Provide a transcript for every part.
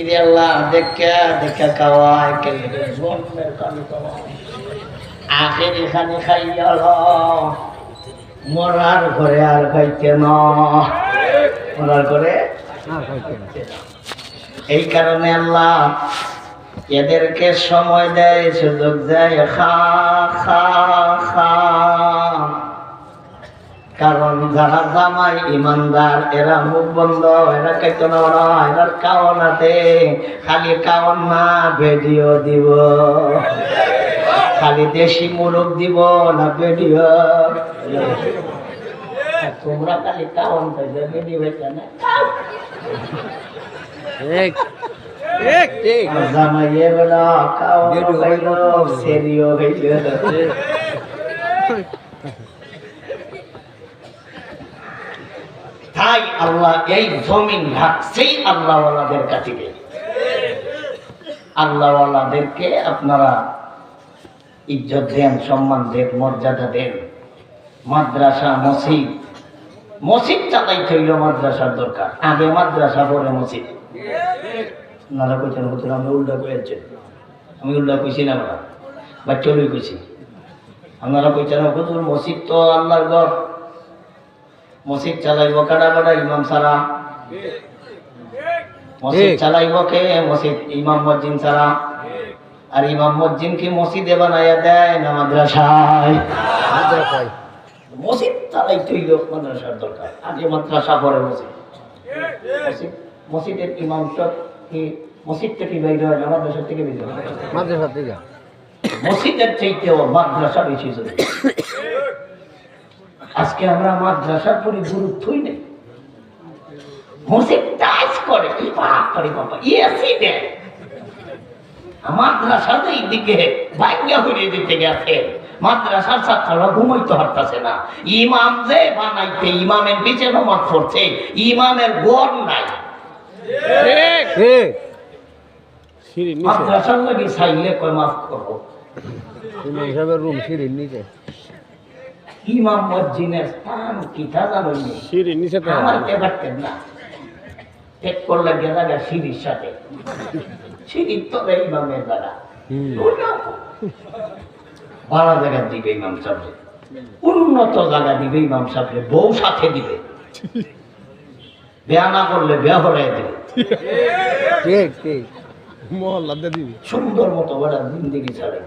ইরে আল্লাহ দেখা দেখা খাওয়ায় কেলে জন্মের কানে খাওয়ায় আখের এখানে খাইয়া মরার ঘরে আর খাইতে না মরার ঘরে এই কারণে আল্লাহ এদেরকে সময় দেয় সুযোগ দেয় খা খা খা কারণ যারা জামাই ইমানদার এরা মুখ বন্ধ এরা খাইতো না এরা কাওয়ানাতে খালি কাওয়ান না ভিডিও দিব খালি দেশি মুরগ দিব না ভিডিও তোমরা খালি কাওয়ান খাইছো ভিডিও হইছে না ঠিক ঠিক ঠিক জামাই এবেলা কাওয়ান খাইলো সেরিও হইলো তাই আল্লাহ এই জমিন ঢাকছেই আল্লাহওয়ালাদের কাছে আল্লাহওয়ালাদেরকে আপনারা ইজ্জত দেন সম্মান দেন মর্যাদা দেন মাদ্রাসা মসজিদ মসজিদ চালাইতে হইল মাদ্রাসার দরকার আগে মাদ্রাসা পরে মসজিদ আপনারা কইছেন হুজুর আমি উল্টা কইছেন আমি উল্টা কইছি না বা চলুই কইছি আপনারা কইছেন হুজুর মসজিদ তো আল্লাহর ঘর মসজিদ চালাইব কাটা কাটা ইমাম সারা মসজিদ চালাইব কে মসজিদ ইমাম মসজিদ সারা আর ইমাম মসজিদ কি মসজিদে বানাইয়া দেয় না মাদ্রাসায় মসজিদ চালাইতে হইল মাদ্রাসার দরকার আগে মাদ্রাসা পরে মসজিদ মসজিদের ইমাম সব কি মসজিদ থেকে বের হয় না মাদ্রাসা থেকে বের হয় মাদ্রাসা থেকে মসজিদের চাইতেও মাদ্রাসা বেশি চলে আজকে আমরা মাদ্রাসার পরে গুরুত্বই নেই মসজিদ টাচ করে বাবা ইয়েসি দেয় মাদ্রাসাতে এইদিকে ভাগ্য হয়ে দিতে গেছে মাদ্রাসার ছাত্ররা ঘুমাইতে পারতেছে না ইমাম যে বানাইতে ইমামের পিছে নামাজ পড়ছে ইমামের গড় নাই মাদ্রাসার লাগি চাইলে কয় মাফ করবো রুম সিঁড়ির নিচে ইমাম মসজিদের স্থান কিতা জানেন সিঁড়ির নিচে আমার পারতেন না টেক করলে গেলা সিঁড়ির সাথে সিঁড়ির তো ইমামের দ্বারা ভালো জায়গা দিবে ইমাম সাহেব উন্নত জায়গা দিবে ইমাম সাহেব বউ সাথে দিবে বিয়া না করলে বিয়া হরাই দিবে ঠিক ঠিক মহল্লাতে দিবে সুন্দর মতো বড় জিন্দেগি ছাড়ে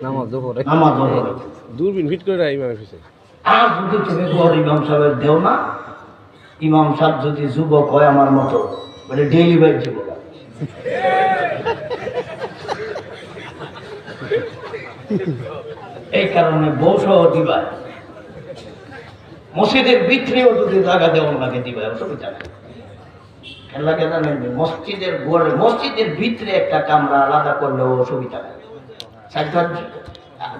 নামাজ দূরবীন ফিট করে ইমামের পিছে আর যদি তুমি ঘর ইমাম সাহেবের দেও না ইমাম সাহেব যদি যুবক হয় আমার মতো বলে ডেইলি বাইক যুবক এই কারণে বউ সহ দিবা মসজিদের ভিতরেও যদি জায়গা দেওয়ার লাগে দিবা অসুবিধা নেই লাগে জানেন মসজিদের গড়ে মসজিদের ভিতরে একটা কামরা আলাদা করলেও অসুবিধা নেই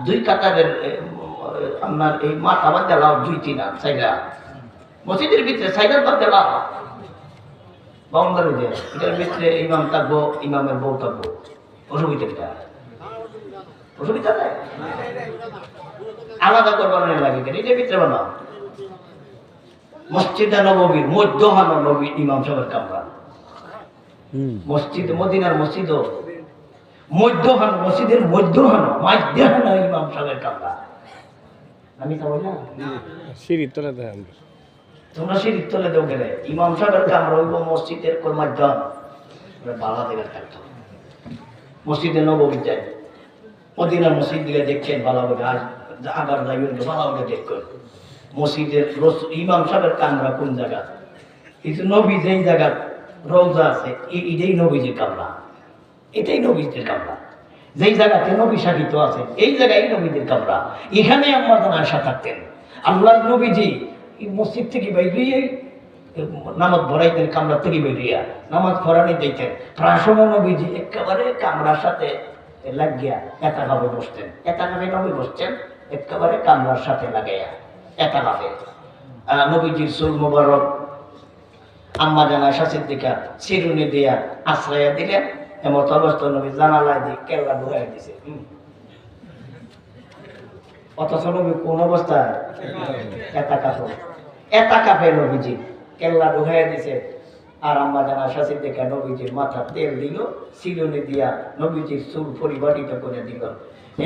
দুই কাতারের আপনার এই মাথা বাদ দেলাও দুই তিন সাইডা মসজিদের ভিতরে সাইডার বাদ দেলাও বাউন্ডারি দিয়ে এটার ভিতরে ইমাম থাকবো ইমামের বউ থাকবো অসুবিধা অসুবিধা নেই আলাদা করবার লাগে কেন এটার ভিতরে বানাও মসজিদে নববীর মধ্যহানো নবী ইমাম সাহেবের কামরা মসজিদ মদিনার মসজিদও মধ্যহান মসজিদের মধ্যহান মাধ্যহান ইমাম সাহেবের কামরা আমি তো বলি না সিঁড়ির তলে দেন তোমরা সিঁড়ির তলে দেও গেলে ইমাম সাহেবের কামরা হইব মসজিদের কোন মাধ্যম বালা দেখার থাকতো মসজিদে নববী যায় মদিনার মসজিদ দিকে দেখছেন ভালো করে আর আবার যাইবেন ভালো করে দেখবেন মসজিদের ইমাম সাহেবের কামরা কোন জায়গা কিন্তু নবী যেই জায়গা রওজা আছে এটাই নবীজির কামরা এটাই নবীদের কামরা যেই জায়গাতে নবী সাহিত্য আছে এই জায়গায় নবীদের কামরা এখানে আমার আশা থাকতেন আল্লাহ নবীজি মসজিদ থেকে বেরিয়ে নামাজ ভরাইতেন কামরা থেকে বেরিয়ে নামাজ ভরানি দিতেন প্রায় সময় নবীজি একেবারে কামরার সাথে লাগিয়া একাভাবে বসতেন একাভাবে নবী বসছেন একেবারে কামরার সাথে লাগাইয়া একাভাবে নবীজির চুল মোবারক আম্মা জানা শাসির দিকা চিরুনি দিয়া আশ্রয়া দিলেন এমত অবস্থা নবী জানালায় দিয়ে কেল্লা ঢুকাই দিছে অথচ নবী কোন অবস্থায় এতা কাপে নবীজি কেল্লা ঢুকাই দিছে আর আম্মা জান আয়েশা সিদ্দিকা নবীজির মাথা তেল দিল, চিরুনি দিয়া নবীজির চুল পরিবাটিত করে দিল।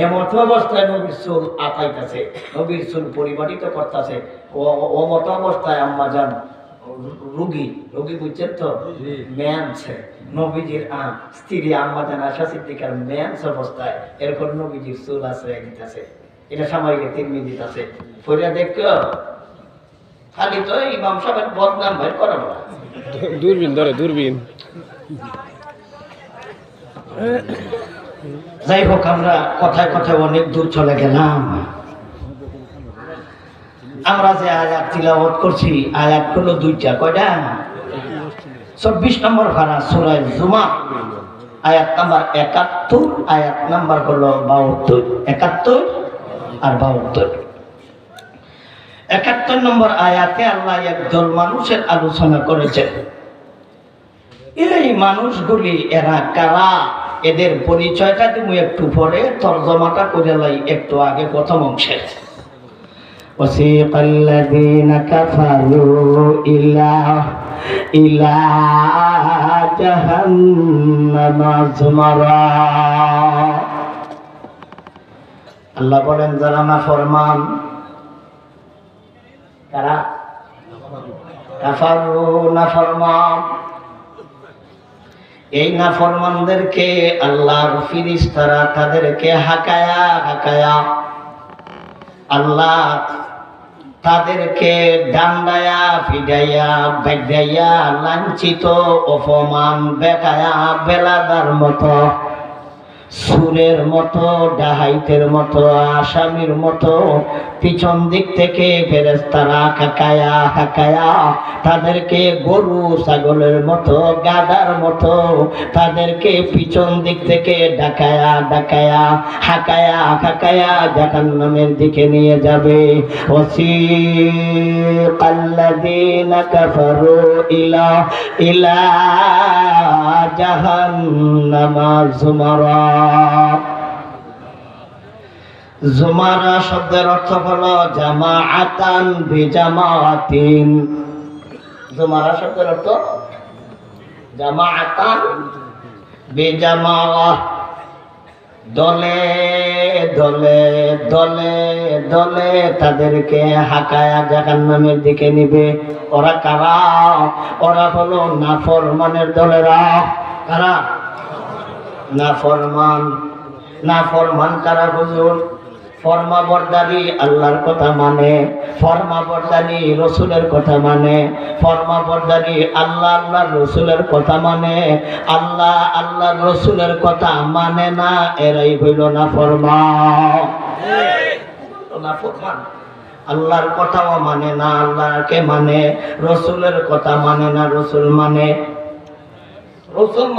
এমত অবস্থায় নবীর চুল আতাইতেছে, নবীর চুল পরিবাটিত করতেছে। ও মত অবস্থায় আম্মা জান রুগী বুঝছেন তো, মেয়ানছে নবীজির স্ত্রী আম্মা জান আয়েশা সিদ্দিকার মেয়ানস অবস্থায় এরপর নবীজির চুল আশ্রয় দিতেছে। এটা সামাইলে 3 মিনিট আছে পড়িয়া দেখো। খালি তো ইমাম সাহেবের বদনাম বের করা বলা, দূরবীন ধরে দূরবীন। যাই হোক, আমরা কথায় কথায় অনেক দূর চলে গেলাম। আমরা যে আয়াত তিলাওয়াত করছি, আয়াত হলো 2টা। কয়টা? 24 নম্বর পারা সূরা জুমার আয়াত নাম্বার 71, আয়াত নাম্বার হলো 72। 71 আর 72। 71 নম্বর আয়াতে আল্লাহ একদল মানুষের আলোচনা করেছেন। এই মানুষগুলি এরা কারা, এদের পরিচয়টা তুমি একটু পরে, তরজমাটা করে লাই একটু আগে প্রথম অংশে। وسيق الذين كفروا إلى جهنم زمرا। আল্লাহ বলেন যারা নাফরমান, কারা? কাফারু, নাফরমান। এই নাফরমানদেরকে আল্লাহর ফেরেশতারা তাদেরকে হাকায়া আল্লাহ তাদেরকে ডান্ডায়া, ফিডাইয়া, বেগাইয়া, লাঞ্ছিত, অপমান, বেকায়া, বেলাদার মতো, সুরের মতো, ডাহাইতের মতো, আসামির মতো পিছন দিক থেকে ফেরেশতারা হাকায়া তাদেরকে গরু ছাগলের মতো, গাধার মতো তাদেরকে পিছন দিক থেকে ডাকায়া হাকায়া জাহান্নামের দিকে নিয়ে যাবে। ওয়াসিকাল্লাযীনা কাফারু ইলা জাহান্নামা যুমারা। জুমারা শব্দের অর্থ হলো জামাআতান বিজামাআতিন। জুমারা শব্দের অর্থ জামাআতান বিজামাআহ, দলে দলে দলে দলে তাদেরকে হাকায়া জাহান্নামের দিকে নিবে। ওরা কারা? ওরা হলো নাফরমানের দলেরা। কারা? নাফরমান কারা হুজুর? ফরমাবরদারি আল্লাহর কথা মানে, ফরমাবরদারি রসুলের কথা মানে, ফরমাবরদারি আল্লাহর রসুলের কথা মানে, আল্লাহ রসুলের কথা মানে না, এরাই হইল নাফরমান। আল্লাহর কথাও মানে না, আল্লাহকে মানে, রসুলের কথা মানে না, রসুল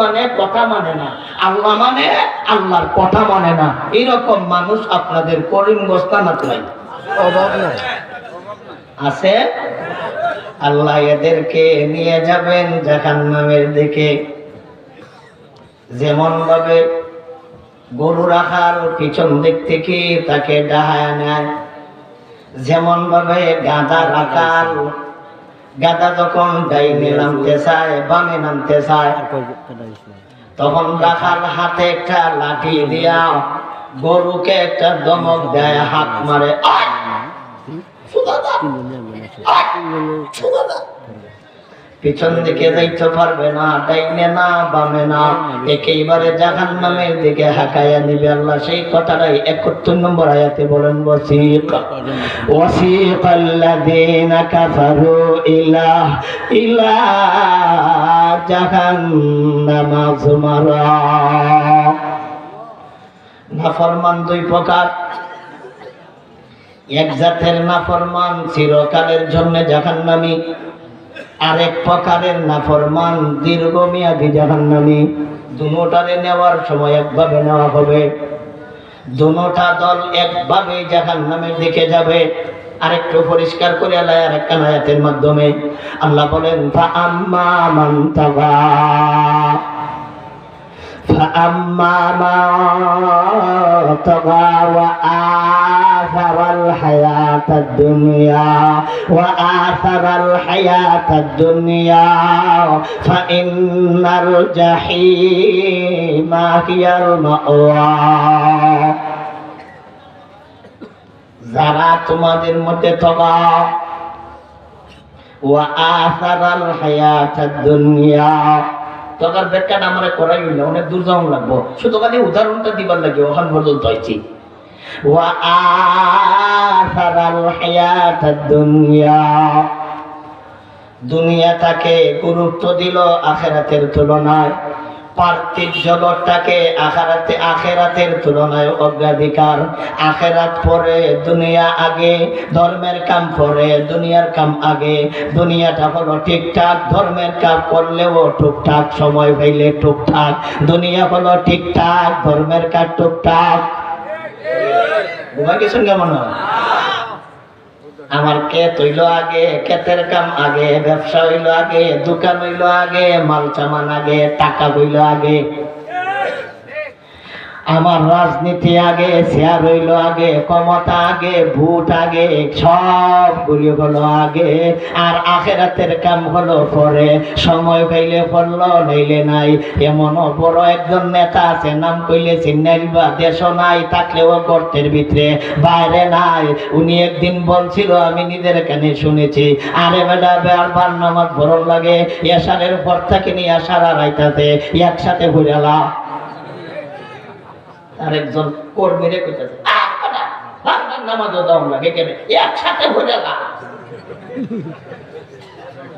মানে কথা মানে না, আল্লাহ মানে আল্লাহর কথা মানে না। এইরকম মানুষ আপনাদের করিমগঞ্জ থানাতে নাই, অভাব নাই, আছে। আল্লাহ এদেরকে নিয়ে যাবেন জাহান্নামের দিকে। যেমন ভাবে গরু রাখার পিছন দিক থেকে তাকে ডাহায় নেয়, যেমন ভাবে গাধা রাখার, গাধা যখন ডাইনে নামতে চায়, বামে নামতে চায়, তখন রাখাল হাতে একটা লাঠি দিয়া গরুকে একটা দমক দেয়, হাত মারে, পিছন দিকে যাইতে পারবে না, ডাইনে না, বামে না, একেবারে জাহান্নামের দিকে হাকায়া নিবে। আল্লাহ সেই কথাটাই 71 নম্বর আয়াতে বলেন, ওয়াসিকাল্লাযীনা কাফারু ইলা জাহান্নামা যুমারা। নাফরমান 2 প্রকার। এক জাতের নাফরমান চিরকালের জন্য জাহান্নামী, আরেক প্রকারের নাফরমান দীর্ঘমেয়াদী জাহান্নামী। দুটোটারে নেওয়ার সময় একভাবে নেওয়া হবে, দুটোটা দল একভাবে জাহান্নামের দিকে যাবে। আরেকটু পরিষ্কার করে আল্লাহ আরেকটা আয়াতের মাধ্যমে আল্লাহ বলেন, ফাআম্মা মান তাগা, ফাআম্মা মান তাগা ওয়া আথারাল الحياة الدنيا وآثر الحياة الدنيا فإن الجحيم هي المأوى যারা তোমাদের মধ্যে তবা ওয়া আসারাল হায়াতাদ দুনিয়া তকার ব্যাখ্যাটা আমরা করাই হইল অনেক দূর যাওয়া লাগবো শুধু খালি উদাহরণটা দিবার লাগে ওখান পর্যন্ত হয়েছি ওয়া আসারাল হায়াতাদ দুনিয়া দুনিয়াটাকে গুরুত্ব দিল আখিরাতের তুলনায় পার্থিব জগৎটাকে আখিরাতের তুলনায় অগ্রাধিকার আখিরাত পরে দুনিয়া আগে ধর্মের কাম পরে দুনিয়ার কাম আগে দুনিয়াটা হলো ঠিকঠাক ধর্মের কাম করলেও টুকটাক সময় পাইলে টুকটাক দুনিয়া হলো ঠিকঠাক ধর্মের কাজ টুকটাক ঘুমাই গেছেন কেমন আমার ক্ষেত হইল আগে ক্ষেতের কাম আগে ব্যবসা হইল আগে দোকান হইল আগে মাল সামান আগে টাকা হইল আগে আমার রাজনীতি আগে শেয়ার হইল আগে ক্ষমতা আগে ভোট আগে সবগুলি হলো আগে আর আখিরাতের কাম হলো পরে সময় পাইলে পড়লো নইলে নাই এমনও বড় একজন নেতা আছে নাম কইলে চিন্নাইবা দেশ নাই থাকলেও গর্তের ভিতরে বাইরে নাই উনি একদিন বলছিল আমি নিজের কানে শুনেছি আরে বেটা বার নামাজ ভরণ লাগে এশারের পর থেকে নিয়ে সারা রাইতাতে একসাথে ঘুরেলা আরেকজন কর্মীরে কইতাছে নামাজও দাও লাগে কেন একসাথে ভরে গা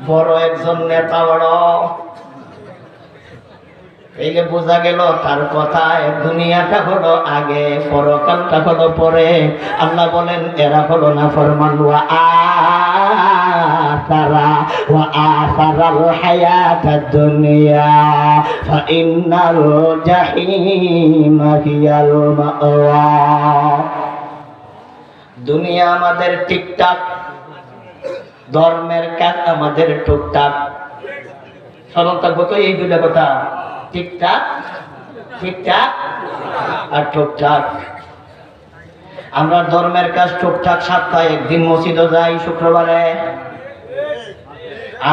বড় একজন নেতা বড় এইলে বোঝা গেল তার কথায় দুনিয়াটা হলো আগে পরকালটা হলো পরে আল্লাহ বলেন এরা হলো না ফরমান ওয়া আসারাল হায়াতাদ দুনিয়া ফাইন্নাল জাহিমা হিয়াল মাওয়া দুনিয়া আমাদের ঠিকঠাক ধর্মের কাজ আমাদের টুকটাক স্মরণ থাকবো তো এই দুইটা কথা ঠিকঠাক ঠিকঠাক আর টুকটাক আমরা ধর্মের কাজ টুকটাক সপ্তাহে একদিন মসজিদে যাই শুক্রবারে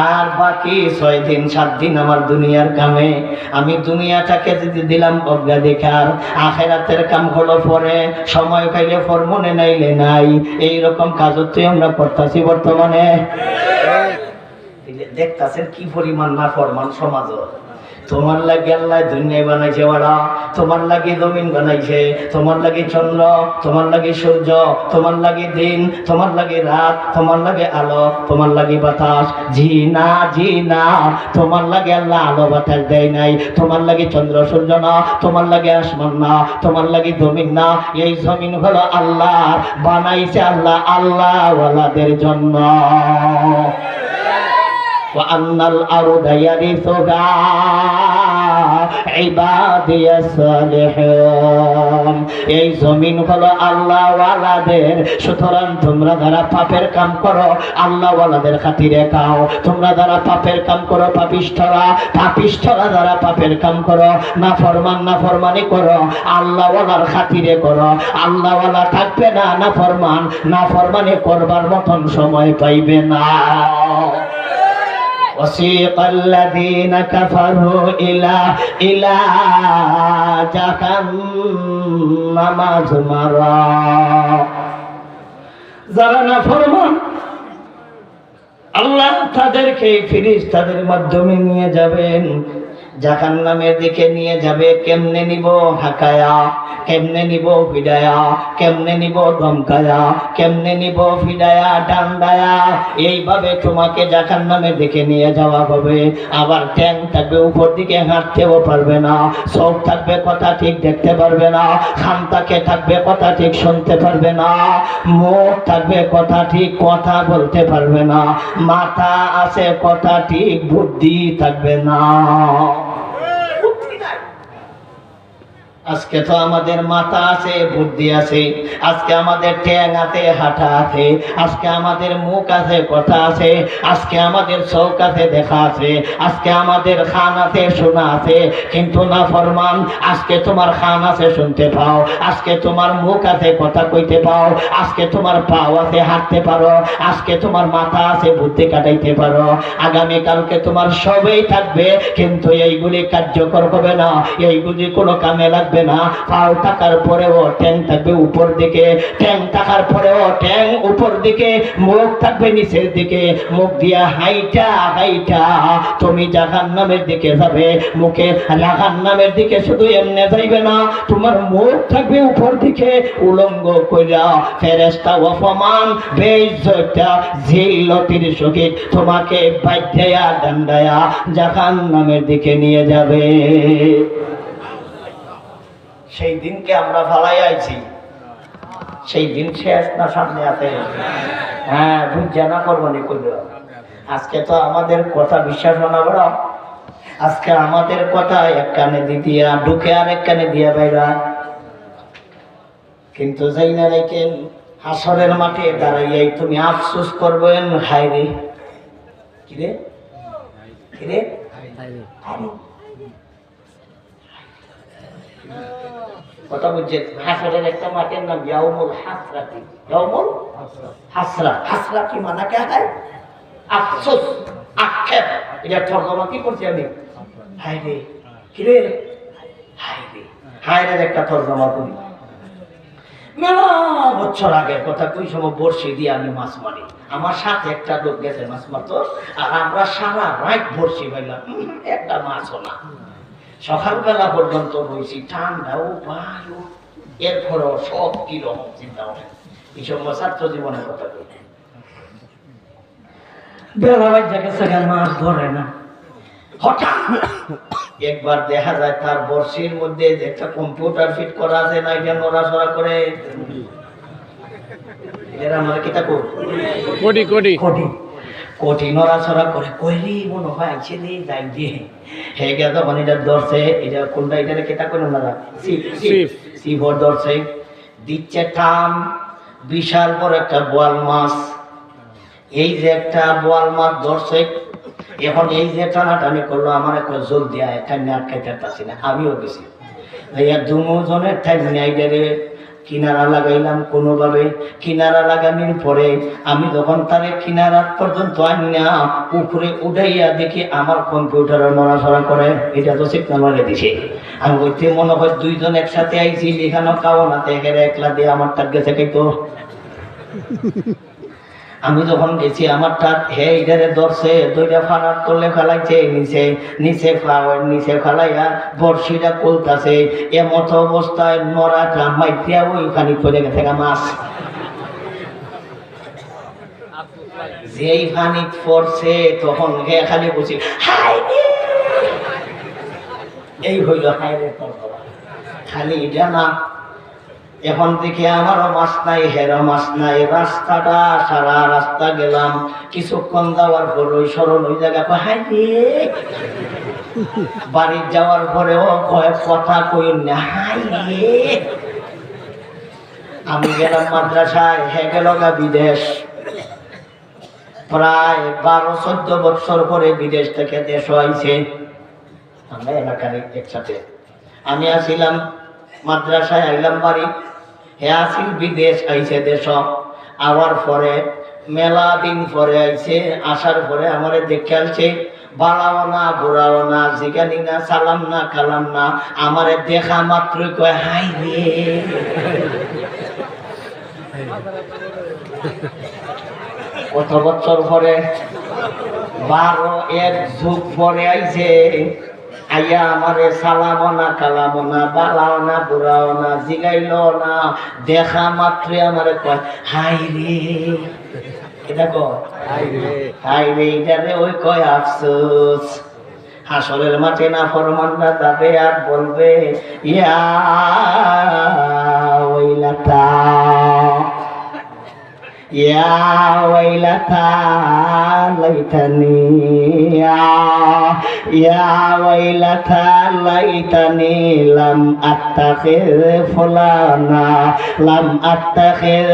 আর বাকি 6 দিন 7 দিন আমার দুনিয়ার কামে আমি দুনিয়াটাকে যদি দিলাম অগ্রাধিকার আখিরাতের কাম হলো পরে সময় পাইলে ফরমনে নাইলে নাই এইরকম কাজও তো আমরা করতেছি বর্তমানে দেখতাছেন কি পরিমাণ না ফরমান সমাজ তোমার লাগে আল্লাহ দুনিয়া বানাইছে ওরা তোমার লাগে জমিন বানাইছে তোমার লাগে চন্দ্র তোমার লাগে সূর্য তোমার লাগে দিন তোমার লাগে রাত তোমার লাগে আলো তোমার লাগে বাতাস জি না তোমার লাগে আল্লাহ আলো বাতাস দেয় নাই তোমার লাগে চন্দ্র সূর্য না তোমার লাগে আসমান না তোমার লাগে জমিন না এই জমিন হলো আল্লাহ বানাইছে আল্লাহ আল্লাহওয়ালাদের জন্য وأن الأرض يرثها عبادي الصالحون এই জমিন হলো আল্লাহওয়ালাদের সুতরাং তোমরা যারা পাপের কাম করো আল্লাহওয়ালাদের খাতিরে খাও তোমরা যারা পাপের কাম করো পাপিষ্ঠরা যারা পাপের কাম করো নাফরমানি করো আল্লাহওয়ালার খাতিরে করো আল্লাহওয়ালা থাকবে না নাফরমানি করবার মতন সময় পাইবে না وسيق الذين كفروا إلى جهنم زمرا যারা নাফরমান আল্লাহ তাদেরকে ফেরেশতাদের মাধ্যমে নিয়ে যাবেন জাহান্নামের দিকে নিয়ে যাবে কেমনে নিব হাকায়া কেমনে নিব ফিডায়া কেমনে নিব ধমকায়া কেমনে নিব ফিডায়া ডান্ডায়া এইভাবে তোমাকে জাহান্নামের দিকে নিয়ে যাওয়া হবে আবার ট্যাং থাকবে উপর দিকে হাঁটতেও পারবে না চোখ থাকবে কথা ঠিক দেখতে পারবে না কান থাকবে কথা ঠিক শুনতে পারবে না মুখ থাকবে কথা ঠিক কথা বলতে পারবে না মাথা আছে কথা ঠিক বুদ্ধি থাকবে না আজকে তো আমাদের মাথা আছে, বুদ্ধি আছে, আজকে আমাদের ঠ্যাং আছে, হাঁটা আছে, আজকে আমাদের মুখ আছে, কথা আছে, আজকে আমাদের চোখ আছে, দেখা আছে, আজকে আমাদের কান আছে, শোনা আছে। কিন্তু না ফরমান, আজকে তোমার কান আছে, শুনতে পাও, আজকে তোমার মুখ আছে, কথা কইতে পাও, আজকে তোমার পাও আছে, হাঁটতে পারো, আজকে তোমার মাথা আছে, বুদ্ধি কাটাইতে পারো। আগামীকালকে তোমার সবই থাকবে, কিন্তু এইগুলি কার্যকর হবে না, এইগুলি কোনো কামে লাগবে না। পাও থাকার পরেও ট্যাং থাকবে উপর দিকে, ট্যাং থাকার পরেও ট্যাং উপর দিকে, মুখ থাকবে নিচের দিকে। মুখ দিয়া হাইটা হাইটা তুমি জাহান্নামের দিকে যাবে, মুখে জাহান্নামের দিকে শুধু এমনি যাইবে না, তোমার মুখ থাকবে উপর দিকে উলঙ্গ কইরা। ফেরেশতা অপমান বেইজ্জতা জিল্লতির সহিত তোমাকে বাধ্যায়া ডান্ডায়া জাহান্নামের দিকে নিয়ে যাবে। সেই দিনকে আমরা ফালাই আইছি, সেই দিন শেষ না সামনে আছে? হ্যাঁ, বুঝা না করবনি করবে। আজকে তো আমাদের কথা বিশ্বাস না বড়, আজকে আমাদের কথা এক কানে দিয়া ঢুকে আর এক কানে দিয়া বাইরা। কিন্তু যাই না রেখেন হাসরের মাঠে দাঁড়াইয়াই তুমি আফসোস করবেন, হায়রে কিরে কিরে কথা বুঝছেন? হাসরের একটা মাঠের নাম ইয়াউমুল হাসরাতি। ইয়াউমুল হাসরা, হাসরা কি মানা কে হয়? আফসোস, আক্ষেপ। এটা তর্জমা কি করছি আমি? হায়রে কিরে হায়রে, হায়রের একটা তর্জমা করি। মেলা বছর আগের কথা, কোন সময় বর্ষি দিয়ে আমি মাছ মারি, আমার সাথে একটা লোক গেছে মাছ মারতো, আর আমরা সারা রাত বর্ষি পাইলাম, একটা মাছও না। সকালবেলা পর্যন্ত রয়েছি, ঠান্ডাও বায়ু, এরপরও সব কিরকম চিন্তা হবে। এই সময় ছাত্র জীবনের কথা বলি, বেলা বাজ্যা গেছে, মাছ ধরে না। হঠাৎ একবার দেখা যায় তার বর্ষির মধ্যে একটা কম্পিউটার ফিট করা আছে না, এটা নড়াচড়া করে। এরা আমরা কিতা কোটি কোটি কোটি কোটি নড়াচড়া করে, কইলি মনে হয় আইছে রে, যাই দিয়ে হে গেল তখন এটা ধরছে। এটা কোনটা, এটা কিতা করে না, সিফর ধরছে, দিচ্ছে টান, বিশাল বড় একটা বোয়াল মাছ। এই যে একটা বোয়াল মাছ ধরছে, এখন এই যে টানাটানি করলো, আমার একটা জোর দিয়া টাইমে আটকাইতে পারছি না, আমিও গেছি। দুজনের টাইমে আইডারে কিনারা লাগাইলাম কোনোভাবে। কিনারা লাগানোর পরে আমি যখন তারে কিনারা পর্যন্ত আনিয়া উপরে উঠাইয়া দেখি আমার কম্পিউটারে নড়াচড়া করে। এটা তো সিগনাল মারে দিছে। আমি বলতে মনে হয় দুইজন একসাথে আইছি, এখানে কাও না, এখানে একলা দিয়ে আমার তার গেছে কিন্তু। আমি যখন গেছি আমার তার হে ইধারে ধরছে, দুইটা ফাড়ার তলে ফেলাইছে, নিচে নিচে নিচে ফেলাইয়া বর্ষিটা কলতাছে। এমত অবস্থায় নড়াটা মাইতিয়া ওইখানে চলে গেছে মাছ। যেই পানি পড়ছে তখন হে খালি বসি, এই হইল হাইরে। খালি এটা না, এখন থেকে আমারও মাছ নাই, হেরো মাছ নাই। রাস্তাটা সারা রাস্তা গেলাম, কিছুক্ষণ যাওয়ার পর ওই সরল ওই জায়গা হাই বাড়ি যাওয়ার পরেও কয়েক কথা কই না, হাই আমি গেলাম মাদ্রাসায়, হে গেল গা বিদেশ। প্রায় 12-14 বছর পরে বিদেশ থেকে দেশ হয়েছে। আমরা এলাকার একসাথে, আমি আসিলাম মাদ্রাসায়, আইলাম বাড়ি, হে আসিল বিদেশ, আইছে দেশ। আওয়ার পরে মেলা দিন পরে আইছে, আসার পরে আমারে দেখে আসছে, বাড়াও না বুড়াও না, জিগানি না, সালাম না কালাম না, আমারে দেখা মাত্র কয় হাই রে। কত বছর পরে, 12-1 যুগ পরে আইছে, আইয়া আমারে সালামও না কালামও না, বালাও না বুড়াও না, জিগাইল না, দেখা মাত্র আমারে কয় হাই রে। এটা কয় হাই রে, এটারে ওই কয় আফসোস। হাসরের মাঠে না ফরমানরা যাবে আর বলবে ইয়া ওইলাতা, ইয়া ওয়াইলাতা লাইতানি ইয়া ওয়াইলাতা লাইতানি লাম আত্তাখির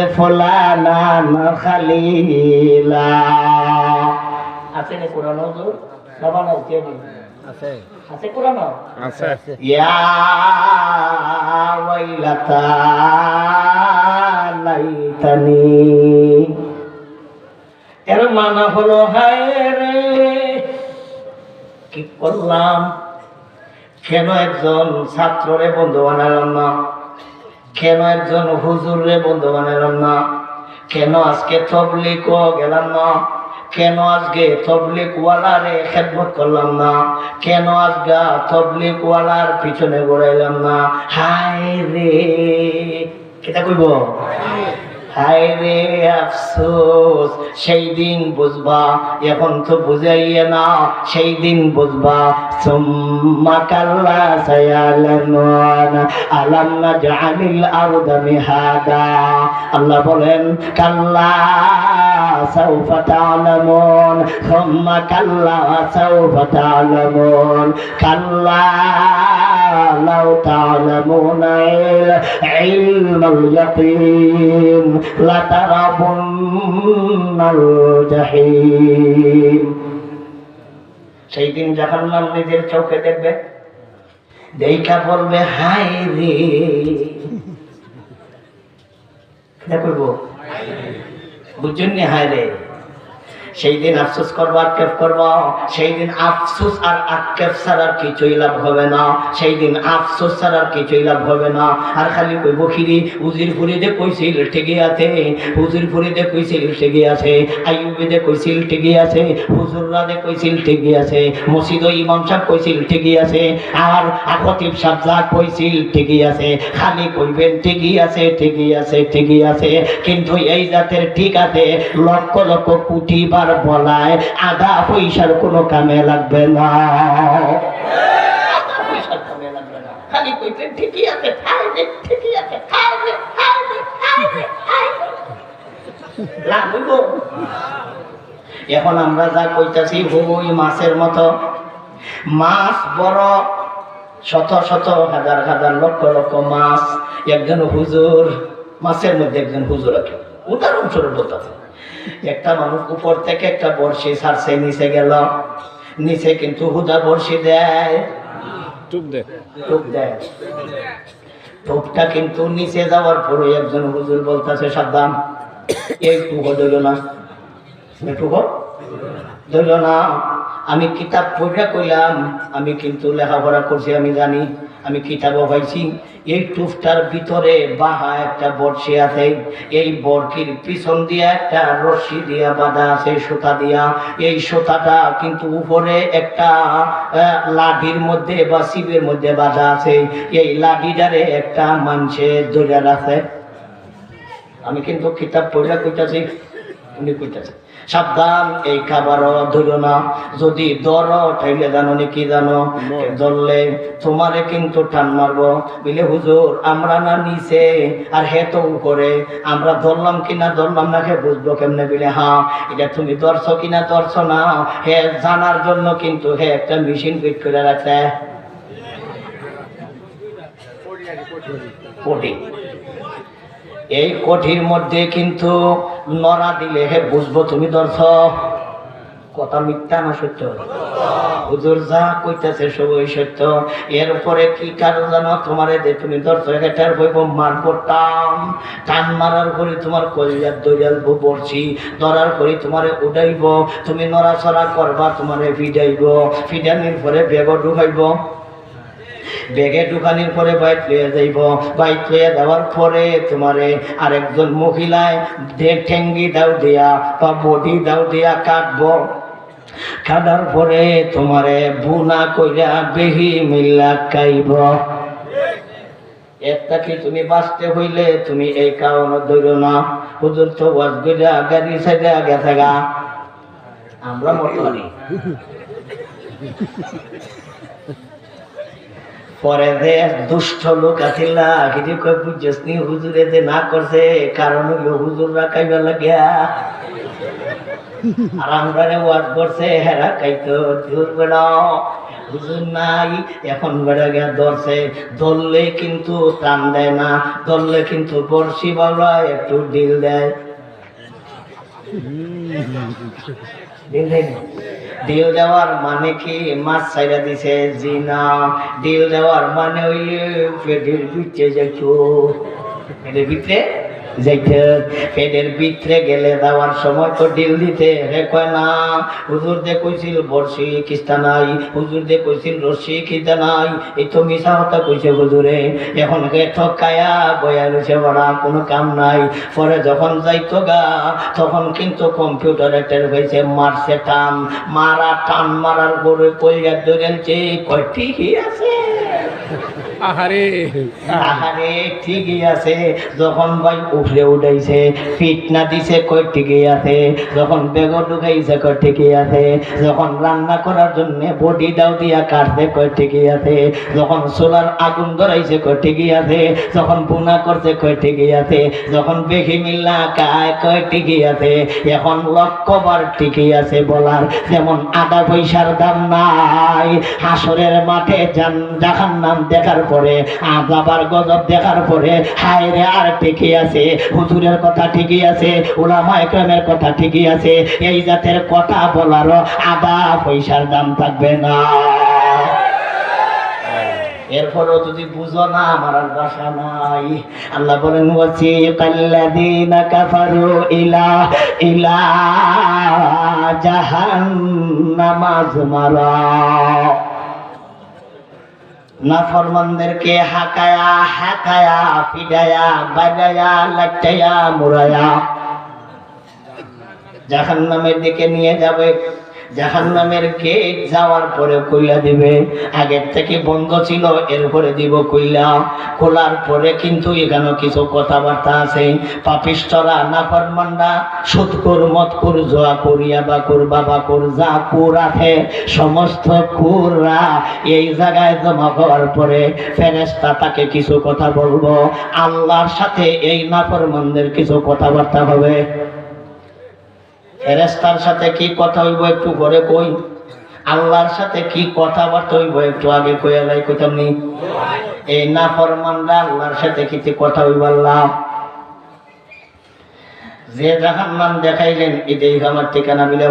ফুলানা খালিলা। আছে নি কোরআন হুজুর? বাবা না কেনি আছে? আছে কোরআন? আছে। ইয়া ওয়াইলাতা লাইতানি, এর মানা হলো হায় রে কি করলাম, কেন একজন ছাত্ররে বন্ধু বানালাম না, কেন একজন হুজুরে বন্ধু বানালাম না, কেন আজকে তবলিগ গেলাম না, কেন আজকে তবলিগ ওয়ালারে খেদমত করলাম না, কেন আজকে তবলিগ ওয়ালার পিছনে ঘুরাইলাম না। হায় রে, কেটা কইব? হায় রে আফসোস, সেই দিন বুঝবা, এখন তো বুঝাইয়ে না, সেই দিন বুঝবা। সুম্মা কাল্লা সায়ালামুন আলাম নাজআলিল আরদা মিহাদা। আল্লাহ বলেন কাল্লা সাউফা তা'লামুন, সুম্মা কাল্লা সাউফা তা'লামুন, কাল্লা লাউ তা'লামুনা ইলমাল ইয়াকিন লাতারাবুন্নাল জাহিম। সেই দিন জাহান্নাম নিজের চোখে দেখবে, দেখা বলবে হায় রে, কি করব বুঝছেন নি? হায় রে, সেই দিন আফসোস করবো, আক্ষেপ করবো। সেই দিন আফসোস আর আক্ষেপ ছাড়া আর কিছুই লাভ হবে না, সেই দিন আফসোস ছাড়া আর কিছুই লাভ হবে না। আর খালি কইব খিরি উজির ফুরিদে কইছিল ঠিকই আছে, হুজুর ফুরিদে কইছিল ঠিকই আছে, আইয়ুবিদে কইছিল ঠিকই আছে, হুজুররাদে কইছিল ঠিকই আছে, মসজিদ ইমাম সাহেব কইছিল ঠিকই আছে, আর খতিব সাহেব যা কইছিল ঠিকই আছে। খালি কইবেন ঠিকই আছে, ঠিকই আছে, ঠিকই আছে, কিন্তু এই জাতের ঠিক আছে লক্ষ লক্ষ কোটি বার বলায় আধা পয়সার কোনো কামে লাগবে না, আধা পয়সার কামে লাগবে না। খালি কইবেন ঠিকই আছে, ঠিকই আছে, লাভ হইব। এখন আমরা যা কইতাছি হুবই মাছের মতো। মাছ বড়, শত শত হাজার হাজার লক্ষ লক্ষ মাছ। একজন হুজুর, মাছের মধ্যে একজন হুজুর আছে, উদাহরণস্বরূপ বলতেছে। একটা মানুষ উপর থেকে একটা বড়শি ছাড়ছে, নিচে গেল, নিচে কিন্তু হুদা বড়শি দেয়, টুপ দেয়। টোপটা কিন্তু নিচে যাওয়ার পরে একজন হুজুর বলতেছে সাবধান, এই টুকো ধরল না, টুকো ধরল না। আমি কিতাব পড়া কইলাম, আমি কিন্তু লেখাপড়া করছি, আমি জানি, আমি কিতাবও পাইছি। এই টুপটার ভিতরে বাহা একটা বড়শি আছে, এই বড়কির পিছন দিয়া একটা রশি দিয়া বাঁধা আছে সুতা দিয়া। এই সুতাটা কিন্তু উপরে একটা লাঠির মধ্যে বা শিবের মধ্যে বাঁধা আছে। এই লাঠিটারে একটা মানুষে ধরে রাখে। আমি কিন্তু কিতাব পড়া কইতাছি, উনি কইতাছে সাবধান, এই খাবারও ধরো না, যদি ধরো ঠাইলে জানো নি কি জানো, ধরলে তোমারে কিন্তু টান মারবো। বলে হুজুর আমরা না নিচে আর হে তো উপরে, আমরা ধরলাম কিনা ধরলাম না হে বুঝবো কেমনে? বলে হ্যাঁ, এটা তুমি ধরছো কিনা ধরছো না হে জানার জন্য কিন্তু হে একটা মেশিন ফিট করে রাখছে, পটি। এই কঠির মধ্যে কিন্তু নড়া দিলে হে বুঝবো তুমি ধরছ। কথা মিথ্যা না সত্য? হুজুর যা কইতাছে সবই সত্য। এর উপরে কি কারণ জানো? তোমারে যে তুমি ধরছো এটার বইব মার করতাম, টান মারার পরে তোমার কলিজার দইয়াল বলছি, ধরার পরে তোমারে উঠাইব, তুমি নড়াচড়া করবা, তোমারে ফিডাইব, ফিডানির পরে বেগও ঢুকাইব, বেগে ঢুকানির পরে বাইক লইয়া যাইব, বাইক লইয়া যাওয়ার পরে তোমারে আরেকজন মহিলায় ঠেঙ্গি দাও দিয়া বা বডি দাও দিয়া কাটবো, কাটার পরে তোমারে বুনা কইরা বেহি মিল্লা খাইব। একটা কি তুমি বাঁচতে হইলে তুমি এই কারণ ধরো না। হুজুর তো ওয়াজ কইরা গাড়ি সাইডে গেছে গা, আমরা মতনি পরে যে দুষ্ট লোক আছিল না কিছু কই বুঝছিস নি হুজুরে যে না করছে কারণ হইল হুজুররা খাইবার লাগিয়া আর আমরা ওয়াজ করছে হেরা খাইতো দূর বেড়া হুজুর নাই এখন বেড়া গিয়া ধরছে ধরলে কিন্তু টান দেয় না ধরলে কিন্তু বর্ষি বাবা একটু ডিল দেয় ডিল দেওয়ার মানে কি মাছ ছাইরা দিছে জি না ডিল দেওয়ার মানে হইলে পেটের ভিতরে যাইছো পেটের ভিতরে যাইতে পেটের ভিতরে গেলে দেওয়ার সময় তো ডিল দিতে রে কয় না হুজুর দে কইছিল বর্ষি কিস্তা নাই হুজুর দে কইছিল রশি কিস্তা নাই এই তো মিশা কথা কইছে হুজুরে এখন ঠকায়া বয়া রয়েছে বড়া কোনো কাম নাই পরে যখন যাইতো গা তখন কিন্তু কম্পিউটারে টের হয়েছে মারছে টান মারা টান মারার পরে কইয়া ধরেছে কয় ঠিকই আছে আহারে আহারে ঠিকই আছে যখন ভাই উপরে উঠাইছে ফিট না দিছে কই ঠিকই আছে যখন বেগ ঢুকাইছে কই ঠিকই আছে যখন রান্না করার জন্য বডি দাও দিয়া কাটতে কই ঠিকই আছে যখন সোলার আগুন ধরাইছে কই ঠিকই আছে যখন বুনা করছে কই ঠিকই আছে যখন বেশি মিল্লা কায় কই ঠিকই আছে এখন লক্ষবার ঠিকই আছে বলার যেমন আধা পয়সার দাম নাই হাসরের মাঠে জাহান্নাম দেখার পরে আযাবার গজব দেখার পরে হায় রে আর ঠিকই আছে হুজুরের কথা ঠিকই আছে উলামা ইকরামের কথা ঠিকই আছে এই জাতের কথা বলারও আধা পয়সার দাম থাকবে না এরপরও যদি বুঝো না আমার আর ভাষা নাই আল্লাহ বলেন ওয়াসিকাল্লাযীনা কাফারু ইলা জাহান্নামা যুমারা নাফরমানদেরকে হাকায়া পিডায়া বাজায়া লাটায়া মুরায়া জাহান্নামের দিকে নিয়ে যাবে জাহান্নামের গেট যাওয়ার পরে কইলা দিবে আগের থেকে বন্ধ ছিল এরপরে দিব কইলা খোলার পরে কিন্তু এখানে কিছু কথাবার্তা আছে পাপিষ্ঠরা নাফরমানরা সুদখোর মদখোর জুয়া করিয়া বাকুর বাবাকুর যা কুর আছে সমস্ত কুররা এই জায়গায় জমা হওয়ার পরে ফেরেশতা তাকে কিছু কথা বলবো আল্লাহর সাথে এই নাফরমানদের কিছু কথাবার্তা হবে ফেরেশতার সাথে কি কথা হইব একটু পরে কই আল্লাহর সাথে কি কথাবার্তা হইব একটু আগে কইয়া লাই কইতাম নি এই নাফরমানরা আল্লাহর সাথে কিছু কথা হইব আল্লাহ যে জাহান্নাম দেখাইলেন এটাই আমার ঠিকানা বিলে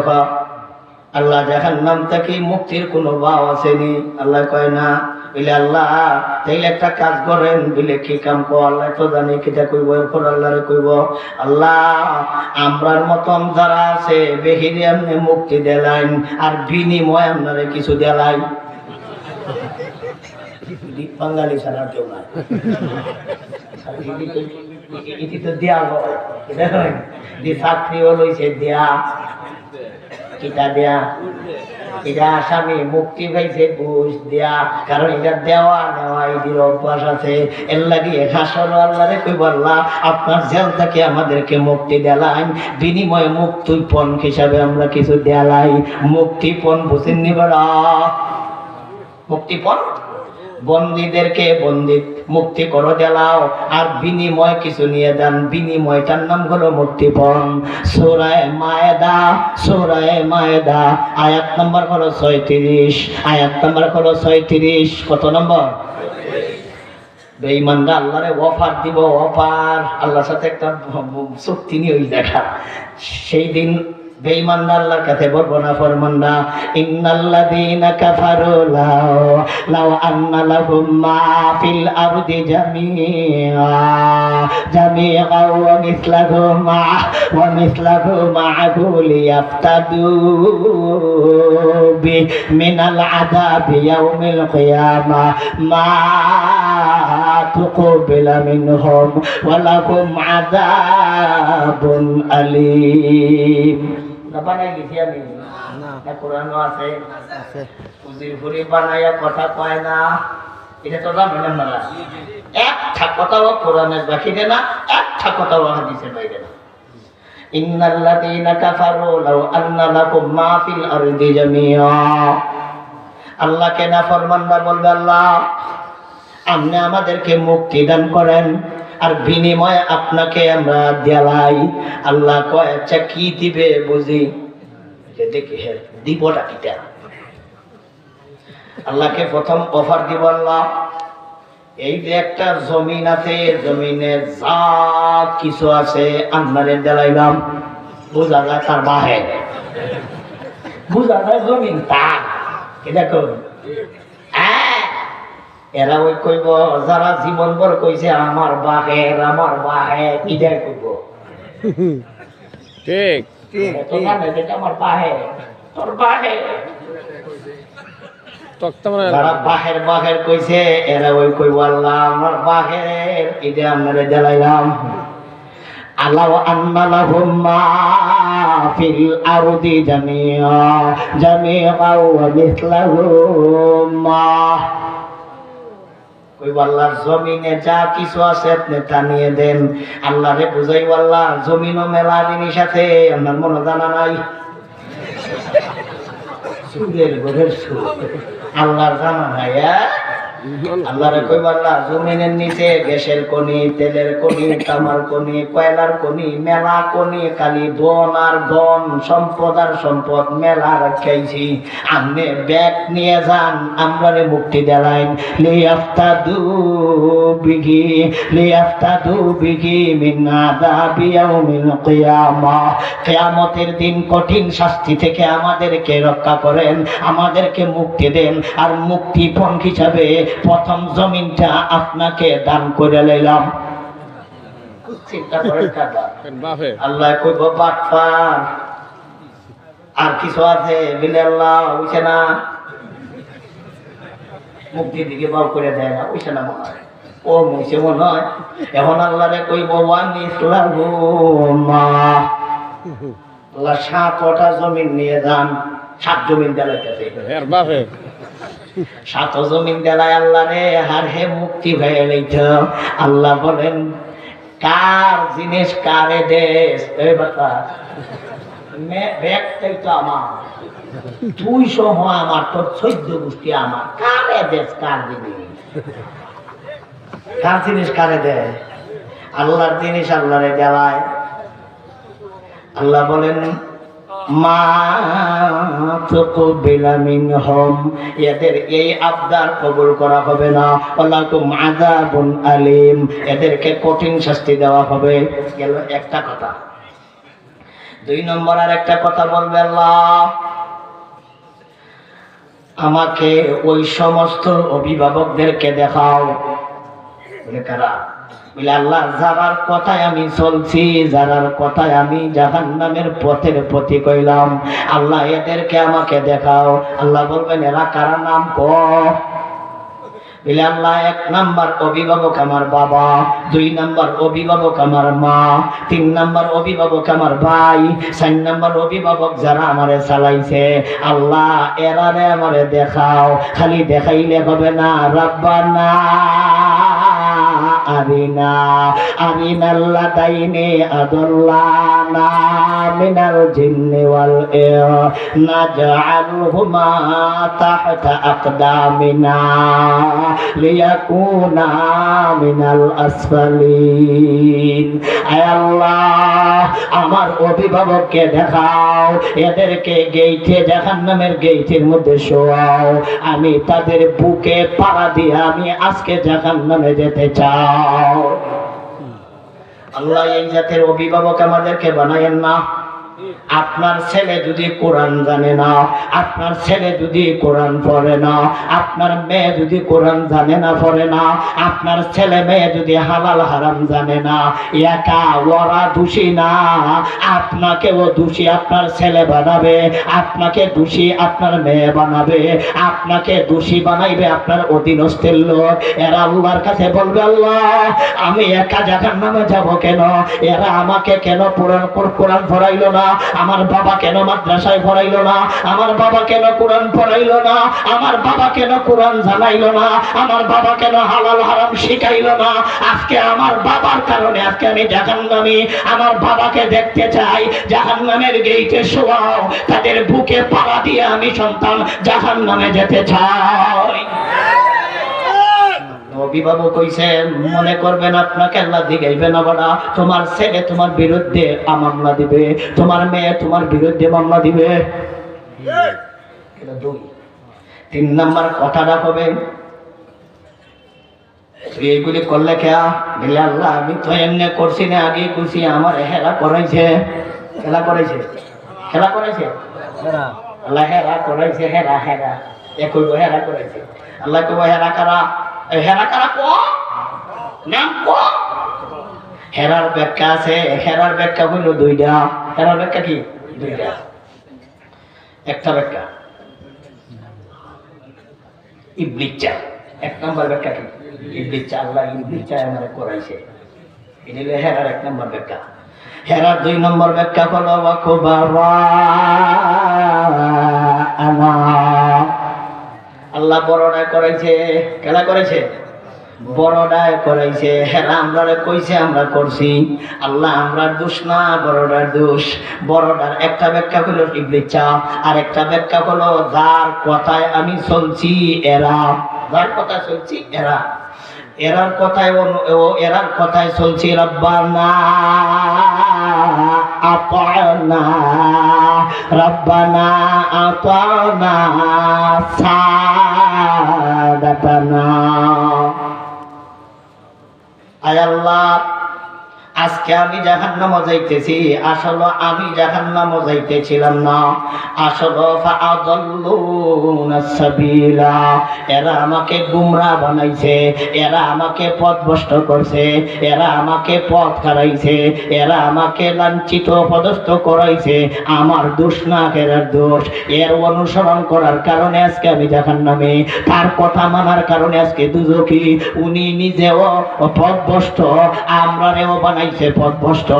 আল্লাহ জাহান্নাম থেকে মুক্তির কোনো ভাও আসেনি আল্লাহ কয় না বলে আল্লাহ তাইলে একটা কাজ করেন বলে কি কাম কো আল্লাহ তো জানি কিটা কইব এরপর আল্লাহরে কইব আল্লাহ আমরার মতন যারা আছে বেহিরে আপনি মুক্তি দেলাইন আর বিনিময় আপনারে কিছু দেলাই বাঙালি ছাড়া কেউ নাই এটি তো দেয়া চাকরিও লইছে দেয়া কিটা দেয়া এটা আসামি মুক্তি পাইছে ঘুষ দেয়া কারণ এটা দেওয়া নেওয়া এটির অভ্যাস আছে এর লাগে হাসর আল্লাহরে কইব আল্লাহ আপনার জেল থেকে আমাদেরকে মুক্তি দেলাই বিনিময়ে মুক্তিপণ হিসাবে আমরা কিছু দেলাই মুক্তিপণ বুঝেন নিবারা মুক্তিপণ বন্দীদেরকে বন্দী মুক্তি করো দেলাও আর বিনিময় কিছু নিয়ে দেন বিনিময়টার নাম হলো মুক্তিপণ সূরা মায়েদা আয়াত নম্বর হলো 36 কত নম্বর বেঈমানরা আল্লাহরে অফার দিব অফার আল্লাহর সাথে একটা চুক্তি নিয়ে ওই দেখা সেই দিন বেঈমানরা আল্লাহর কাছে বলবো না ফরমানরা ইন্নাল্লাযীনা কাফারু লাউ আন্না লাহুম মা ফিল আরদি জামিআ ওয়া মিসলাহু মা'হু লিয়াফতাদু মিনাল আযাবি ইয়াউমিল কিয়ামা মা তুকবিলা মিনহুম ওয়া লাহুম আযাবুন আলীম বানাই গেছি আমি না কোরআনও আছে পুজির ফুরি বানাইয়া কথা কয় না এটা তো জানেন না একটা কথাও কোরআনের বাকিতে না একটা কথাও হাদিসের বাইরে না ইন্নাল্লাযীনা কাফারু লাউ আন্না লাকুম মা ফিল আরদি জামিআ আল্লাহকে নাফরমানরা বলবে আল্লাহ আপনি আমাদেরকে মুক্তি দান করেন, আর বিনিময়ে আপনাকে আমরা দেলাই। আল্লাহ কয় আচ্ছা কি দিবে বুঝি, যে দেখি হ্যাঁ দিবটা কিটা। আল্লাহকে প্রথম অফার দিব, আল্লাহ এই যে একটা জমিন আছে, জমিনে যা কিছু আছে আপনারে দেলাইলাম, বোঝা যায় তার বাহে, বোঝা যায় জমিন তার। এটা কই এরা ওই কইব যারা জীবন ভর কইছে আমার বাহের আমার বাহে, ইটা কইব ঠিক তো জানে যেটা আমার বাহে, তোর বাহে। যারা বাহের বাহের কইছে এরা ওই কইব আল্লাহ আমার বাহের, ইটা আপনারে দেলাইলাম। আল্লাহ আন্না লাহুম মা ফিল আরদি জামিআ জামিআ ওয়া মিসলাহু মা। কইব আল্লাহ জমিনে যা কিছু আছে আপনি তা নিয়ে দেন। আল্লাহরে বুঝাইব আল্লাহ জমিনও মেলা জিনিস আছে, আমার মনে জানা নাই। সুরের ঘরের সুর আল্লাহর জানা নাই। আল্লাহরে কইব আল্লাহ জমিনের নিচে গ্যাসের খনি, তেলের খনি, তামার খনি, কয়লার খনি, মেলা খনি, খালি ধন আর ধন, সম্পদ আর সম্পদ মেলা রাখাইছি। আপনি ব্যাগ নিয়ে যান, আমরারে মুক্তি দেলাইন। লিয়াফতাদু বিহি মিন আযাবি ইয়াউমিল কিয়ামাহ। কিয়ামতের দিন কঠিন শাস্তি থেকে আমাদেরকে রক্ষা করেন, আমাদেরকে মুক্তি দেন। আর মুক্তিপণ হিসাবে প্রথম জমিনটা আপনাকে দান করে লইলাম। চিন্তা করেন আল্লাহ কইব বাটপার আর কিছু আছে বিলে আল্লাহ বুঝছে না, মুক্তির দিকে বাউ করে দেয় না, বুঝছে না মনে হয় ও মুছে মনে হয়। এখন আল্লাহরে কইব আল্লাহ 7টা জমিন নিয়ে যান, 7 জমিন দেলাইতেছে 7 জমিন দেলায় আল্লাহ রে, হার হে মুক্তি হয়ে লইত। আল্লাহ বলেন কার জিনিস কারে দেশ, এই বাতা ব্যাগটাই তো আমার, তুই সহ আমার, তোর 14 গোষ্ঠী আমার, কারে দেশ কার জিনিস, কার জিনিস কারে দেয়? আল্লাহর জিনিস আল্লাহরে দেলায়। আল্লাহ বলেন মা তুকবিলা মিনহুম, এদের এই আবদার কবুল করা হবে না। ওয়ালাকুম আযাবুন আলীম, এদেরকে কঠিন শাস্তি দেওয়া হবে। গেল একটা কথা। 2 নম্বর আর একটা কথা বলবে আল্লাহ, আমাকে ওই সমস্ত অভিভাবকদেরকে দেখাও। বলে কারা? বলে আল্লাহ যারার কথায় আমি চলছি, যারার কথায় আমি জাহান্নামের পথের প্রতি কইলাম, আল্লাহ এদেরকে আমাকে দেখাও। আল্লাহ বলবেন এরা কারা, নাম ক। বলে আল্লাহ 1 নাম্বার অভিভাবক আমার বাবা, 2 নাম্বার অভিভাবক আমার মা, 3 নাম্বার অভিভাবক আমার ভাই, 4 নাম্বার অভিভাবক যারা আমারে চালাইছে। আল্লাহ এরারে আমারে দেখাও। খালি দেখাইলে হবে না, রাব্বানা আরিনা আরিনাল্লাদাইনি আদাল্লানা মিনাল জিন্নি ওয়াল ইনস নাজআলহুমা তাহতা আকদামিনা লিয়াকুনা মিনাল আসফালিন। আয় আল্লাহ আমার অভিভাবককে দেখাও, এদেরকে গেইটে জাহান্নামের গেইটের মধ্যে শোয়াও। আমি তাদের বুকে পাড়া দিয়ে আমি আজকে জাহান্নামে যেতে চাই। আল্লাহ এই জাতের অভিভাবক আমাদেরকে বানায়েন না। আপনার ছেলে যদি কোরআন জানে না, আপনার ছেলে যদি কোরআন পড়ে না, আপনার মেয়ে যদি কোরআন জানে না পড়ে না, আপনার ছেলে মেয়ে যদি হালাল হারাম জানে না, একা ওরা দোষী না, আপনাকেও দোষী আপনার ছেলে বানাবে, আপনাকে দোষী আপনার মেয়ে বানাবে, আপনাকে দোষী বানাইবে আপনার অধীনস্থের লোক। এরা আল্লাহর কাছে বলবে আল্লাহ আমি একা জাহান্নামে যাব কেন? এরা আমাকে কেন কোরআন পড়াইলো না? আমার বাবা কেন মাদ্রাসায় পড়াইলো না? আমার বাবা কেন কোরআন পড়াইলো না? আমার বাবা কেন কোরআন জানাইলো না? আমার বাবা কেন হালাল হারাম শিখাইলো না? আজকে আমার বাবার কারণে আজকে আমি জাহান্নামী। আমার বাবাকে দেখতে চাই, জাহান্নামের গেইটে শোয়াও, তাদের বুকে পাড়া দিয়ে আমি সন্তান জাহান্নামে যেতে চাই। অভিভাবক হইছে, মনে করবেন আপনাকে আল্লাহ দিগাইবে না বাড়া। তোমার ছেলে তোমার বিরুদ্ধে মামলা দিবে, তোমার মেয়ে তোমার বিরুদ্ধে মামলা দিবে। এটা 2। 3 নাম্বার কথাটা হবে, তুই এইগুলি করলে খেয়া বলে আল্লাহ আমি তো এমনি করছি না, আগে করছি, আমার হেরা করাইছে। খেলা করাইছে, খেলা করাইছে আল্লাহ, হেরা করাইছে, হেরা হেরা একই হেরা করাইছে আল্লাহ। কব হেরা কারা, হেরা কারা ক নাম ক। হেরার ব্যাখ্যা আছে, হেরার ব্যাখ্যা হইল 2টা। হেরার ব্যাখ্যা কি? 2টা। একটা ব্যাখ্যা ইবলিস চা। 1 নম্বর ব্যাখ্যা কি? ইবলিস চা, আল্লাহ ইবলিস চা আমারে করাইছে। এটা হলো হেরার 1 নম্বর ব্যাখ্যা। হেরার 2 নম্বর ব্যাখ্যা হলো আল্লাহ বড়টাই করাইছে। খেলা করেছে, বড়টাই করাইছে। হেরা আমরা কইছে, আমরা করছি। আল্লাহ আমরার দোষ না, বড়টার দোষ। বড়টার একটা ব্যাখ্যা হলো ইবলিস চা, আর একটা ব্যাখ্যা হলো যার কথায় আমি চলছি এরা, যার কথায় চলছি এরা, এরার কথায় এরার কথায় চলছি। রব্বানা আতানা, রব্বানা আতানা সাদাতানা। আয় আল্লাহ, আজকে আমি জাহান্নামে যাইতেছি, আসলে আমি জাহান্নামে যাইতেছিলাম না, আসলে ফাআদাল্লুনাস সাবিলা। এরা আমাকে গুমরাহ বানাইছে, এরা আমাকে পথভ্রষ্ট করছে, এরা আমাকে পথ হারাইছে, এরা আমাকে লাঞ্ছিত পদস্থ করাইছে। আমার দোষ না, এরার দোষ। এর অনুসরণ করার কারণে আজকে আমি জাহান্নামে, তার কথা মানার কারণে আজকে দুজকি। উনি নিজেও পথভ্রষ্ট, আমরাও বানাইছে পথভ্রষ্ট।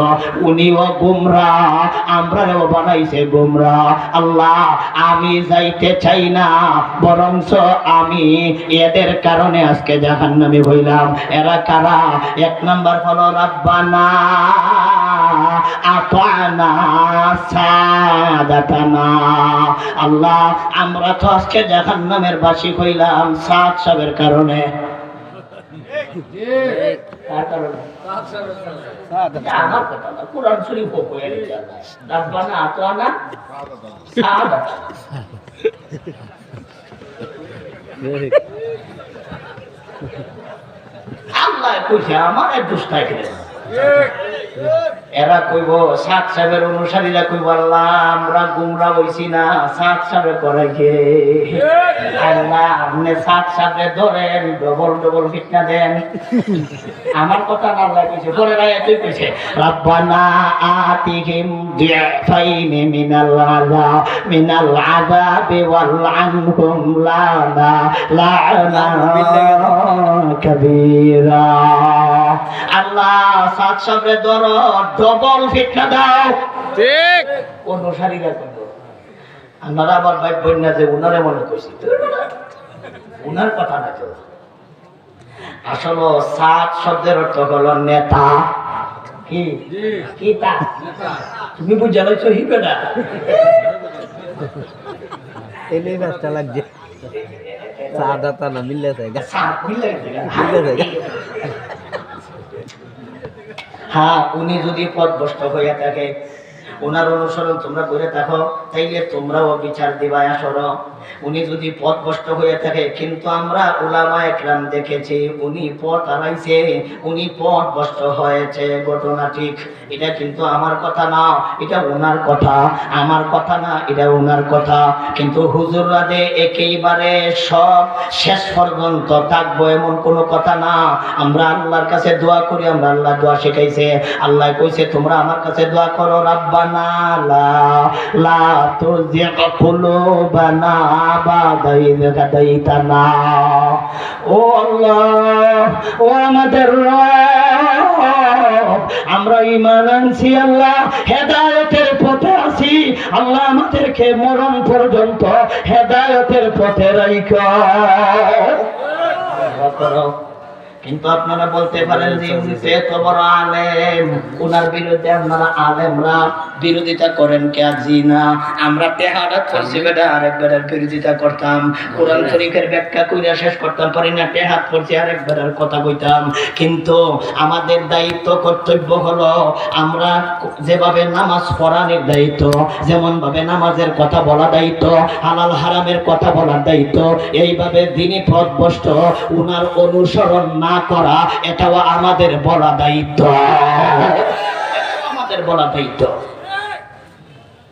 উনিও গুমরাহ, আমরাও বানাইছে গুমরাহ। আল্লাহ আমি যাইতে চাই না, বরঞ্চ আমি এদের কারণে আজকে জাহান্নামী হইলাম। এরা কারা? 1 নম্বর হলো রব্বানা আতানা সাদাতানা। আল্লাহ আমরা তো আজকে জাহান্নামের বাসী হইলাম সাদ সাহেবের কারণে। কার কারণে? আমার কথা না, কোরআন শরীফ হয়ে গেছে। রব্বানা আতানা সাদাতানা। আল্লাহ কইছে আমার দোষ থাকে না। এরা কইব, সাত সাহেবের অনুসারীরা কইব আল্লাহ আমরা গুমরাহ হইছি না, সাত সাহেব করাইছে। আল্লাহ আপনি সাত সাহেব ধরেন, ডবল ডবল ফিতনা দেন। আমার কথা না, আল্লাহ কইছে। পরে রায় তুই কইছে রব্বানা আতিহিম দিফাইনি মিনাল আযাবি ওয়াল আনহুম লানা কাবীরা। আল্লাহ সাত সাহেবের ধরো, ডবল ফিতনা দাও। ঠিক অনুসারীরা কইল। আপনারা আবার ভাই বন্যা যে উনারে মনে করছি, উনার কথা না তো। আসলে সাত শব্দের অর্থ হলো নেতা। কি কি তা তুমি বুঝা লাইছো? হি বেটা এলেই ব্যস্ত লাগছে। সাদাতা না মিললে যায়, সাত মিলে মিললে যায়। হ্যাঁ, উনি যদি পথভ্রষ্ট হইয়া থাকে, ওনার অনুসরণ তোমরা করে থাকো, তাইলে তোমরাও বিচার দিবা আসর। উনি যদি পথভ্রষ্ট হয়ে থাকে, কিন্তু আমরা উলামায়ে কেরাম দেখেছি উনি পথ হারাইছে, উনি পথভ্রষ্ট হয়েছে, ঘটনা ঠিক। এটা কিন্তু আমার কথা না, এটা ওনার কথা। আমার কথা না, এটা ওনার কথা। কিন্তু হুজুররা যে একেবারে সব শেষ পর্যন্ত থাকবো এমন কোনো কথা না। আমরা আল্লাহর কাছে দোয়া করি, আমরা আল্লাহ দোয়া শিখাইছে। আল্লাহ কইছে তোমরা আমার কাছে দোয়া করো, রাব্বানা লা তুযিগ কুলুবানা বা'দা ইয হাদাইতানা। ও আল্লাহ, ও আমাদের রব, আমরা ঈমান আনছি আল্লাহ, হেদায়েতের পথে আছি। আল্লাহ আমাদেরকে মরণ পর্যন্ত হেদায়েতের পথে রাখো। কিন্তু আপনারা বলতে পারেন যে উনি তো এত বড় আলেম, উনার বিরুদ্ধে আপনারা আলেমরা বিরোধিতা করেন কে? জি না, আমরা টেহারা করছি বেটা আরেকবারের বিরোধিতা করতাম, কোরআন শরীফের ব্যাখ্যা কইরা শেষ করতাম পারি না, টেহাত করছি আরেকবারের কথা কইতাম। কিন্তু আমাদের দায়িত্ব কর্তব্য হলো আমরা যেভাবে নামাজ পড়ানোর দায়িত্ব, যেমন ভাবে নামাজের কথা বলা দায়িত্ব, হালাল হারামের কথা বলার দায়িত্ব, এইভাবে দিনী পথভ্রষ্ট উনার অনুসরণ না করা এটাও আমাদের বলা দায়িত্ব, আমাদের বলা দায়িত্ব।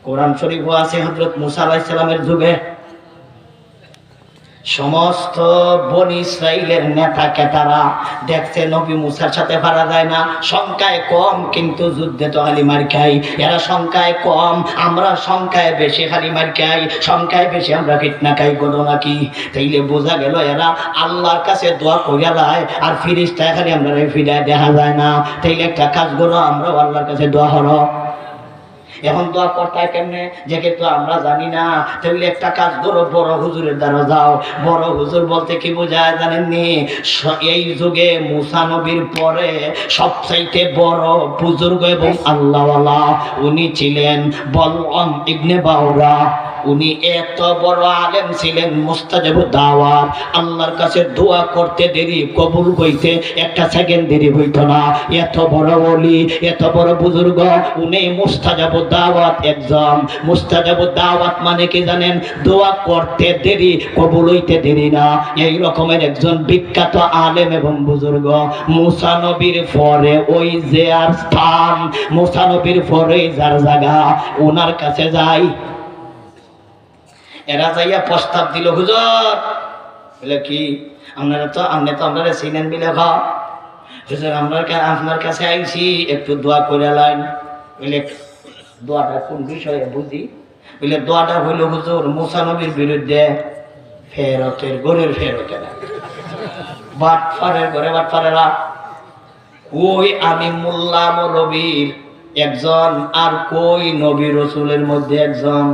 কোরআন শরীফ আছে হযরত মুসা আলাইহিস সালামের যুগে সমস্ত বনি ইসরাইলের নেতা কেতারা দেখছে নবী মুসার সাথে পারা যায় না, সংখ্যায় কম কিন্তু যুদ্ধে তো খালি মার খাই, এরা সংখ্যায় কম আমরা সংখ্যায় বেশি, খালি মার খাই, সংখ্যায় বেশি আমরা ফিতনা খাই বলো নাকি? তাইলে বোঝা গেল এরা আল্লাহর কাছে দোয়া করিয়া লাই আর ফিরিস্তায় খালি আমরা ফিরায় দেখা যায় না। তাইলে একটা কাজ করো, আমরা আল্লাহর কাছে দোয়া করো। এখন দোয়া করতে কেমনে যেহেতু আমরা জানি না, তাহলে একটা কাজ ধরো, বড় হুজুরের দ্বারা যাও। বড় হুজুর বলতে কি বোঝায় জানেননি? এই যুগে মুসা নবীর পরে সবচাইতে বড় বুজুর্গ এবং আল্লাহওয়ালা উনি ছিলেন বলরাম ইবনে বাউরা। উনি এত বড় আলেম ছিলেন, মুস্তাজাবুদ দাওয়াত, আল্লাহর কাছে দোয়া করতে দেরি কবুল হইতে একটা সেকেন্ড দেরি হইতো না। এত বড় ওলি, এত বড় বুজুর্গ, উনি মুস্তাজাবুদ দাওয়াত একজন। মুস্তাজাবুদ দাওয়াত মানে কি জানেন? দোয়া করতে দেরি কবুল হইতে দেরি না। এই রকমের একজন বিখ্যাত আলেম এবং বুজুর্গ। মুসা নবীর পরে ওই যে আর স্থান, মুসা নবীর পরে যার জায়গা, ওনার কাছে যাই। এরা যাইয়া প্রস্তাব দিল, হুজুর বলে কি আপনারা তো আপনারা চিনেন বিলে খাও, হুজুর আপনার কাছে আইছি একটু দোয়া করে লাইন। বলে দোয়াটা কোন বিষয়ে বুঝি? বলে দোয়াটা হইল হুজুর মুসা নবীর বিরুদ্ধে ফেরতের গরের ফেরতেরা বাটফারের ঘরে বাটফারেরা। ওই আমি মোল্লা মৌলবীর একজন আর কই নবী রসুলের মধ্যে একজন।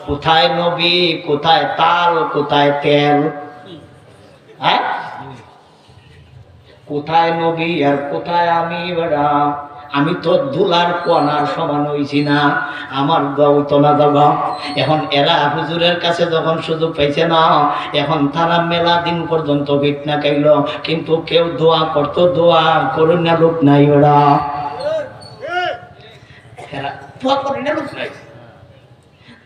কোথায় নবী, কোথায় তাল, কোথায় তেল? হ্যাঁ, কোথায় নবী আর কোথায় আমি? বেড়া আমি তো ধুলার কণার সমান হইছি না, আমার দৌত না দাবা। এখন এরা হুজুরের কাছে যখন সুযোগ পাইছে না, এখন তারা মেলা দিন পর্যন্ত ফিতনা খাইল, কিন্তু কেউ দোয়া করতো, দোয়া করুন না লোক নাই। ওরা দোয়া করি না লোক নাই।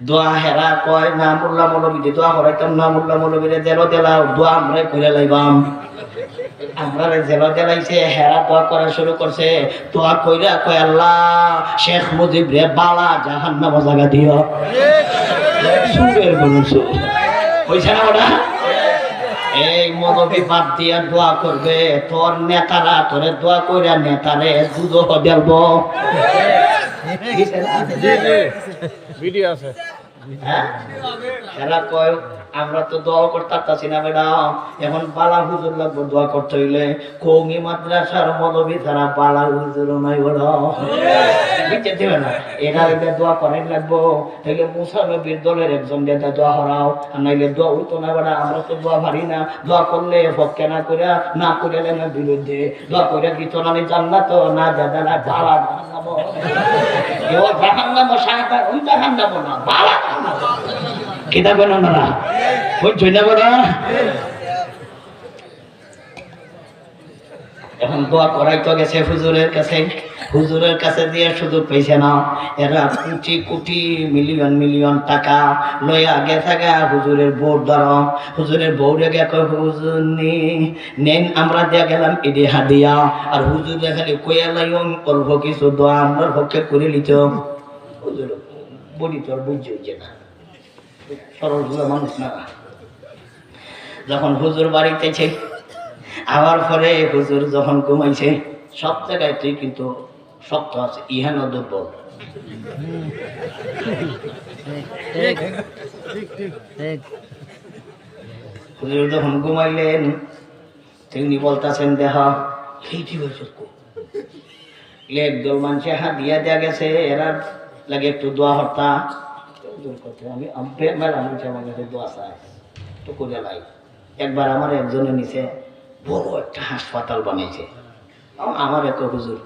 দোয়া হেরা কয় না মোল্লা মৌলবী দোয়া করাইতাম না, মোল্লা মৌলবীরে জেলো দেলা দোয়া আমরা করে লাইবাম। আমরা জেলো দেলাইছে, হেরা দোয়া করা শুরু করছে। দোয়া কইরা কয় আল্লাহ শেখ মুজিব রে বালা জাহান্নাম জায়গা দিও। সুরের বলছো হইছে না ওটা? এই মৌলবী বাদ দিয়া দোয়া করবে, তোর নেতারা তোরে দোয়া কইরা নেতারে দুধ দেব। ভিডিও আছে। হ্যাঁ, এরা কয় আমরা তো দোয়া করতে পারতাছি না ম্যাডাম, এখন বালা হুজুর লাগবো দোয়া করতে হইলে। কৌমি মাদ্রাসার মৌলবী ছাড়া বালা হুজুর নাই বলো, বুঝতে দেবে না? এরা দোয়া করেন লাগবো, তাইলে মুসা নবীর দলের একজন নেতা দোয়া হরাও, আর নাইলে দোয়া হইতো না বেড়া। আমরা তো দোয়া পারি না, দোয়া করলে পক্ষে না করে না করে না বিরুদ্ধে দোয়া করে দিত না জান্নাত না দাদা না বালা জাহান্নাম। কেউ জাহান্নাম সাহায্য ওই জাহান্নাম না বালা কিতাব না ওই জৈনা বলা। এখন দোয়া করাইতে গেছে হুজুরের কাছে, হুজুরের কাছে দিয়ে শুধু পেয়েছে না, এরা কোটি কোটি মিলিয়ন মিলিয়ন টাকা লইয়া গেছে গা হুজুরের বউর দ্বারা। হুজুরের বউরে গে কয় হুজুর নেন আমরা দিয়া গেলাম ইডি হাদিয়া, আর হুজুর খালি কইয়া লাইম অল্প কিছু দোয়া আমার পক্ষে করে লিত। হুজুর বলি তোর বুঝছে না, সরল মানুষ না। যখন হুজুর বাড়িতেছে আবার পরে হুজুর যখন ঘুমাইছে, সব জায়গায় তুই কিন্তু শক্ত আছে, ইহান দুর্বল। হুজুর যখন ঘুমাইলেন তিনি বলতেছেন দেখা একদল মানুষে হাত দিয়া দেয়া গেছে, এরা লাগে একটু দোয়া হর্তা। আমি মেলা মানুষ আমার কাছে দোয়া চাই তো করে লাই। একবার আমার একজনে নিচে বড় একটা হাসপাতাল বানিয়েছে। আমার এক হুজুর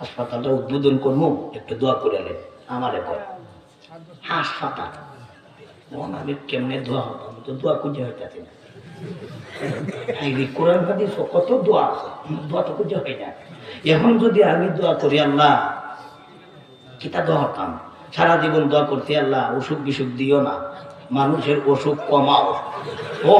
হাসপাতালটা উদ্বোধন করবো, একটু দোয়া করে নেন। আমার এক হাসপাতাল আমি কেমনে দোয়া হতো, আমি তো দোয়া খুঁজে হইতেছি না। কোরআন হাদিস কত দোয়া আছে, দোয়া তো খুঁজে হয় না। এখন যদি আমি দোয়া করি আল্লাহ, কিতা দোয়া হতাম সারা জীবন দোয়া করতে, আল্লাহ অসুখ বিসুখ দিও না, মানুষের অসুখ কমাও।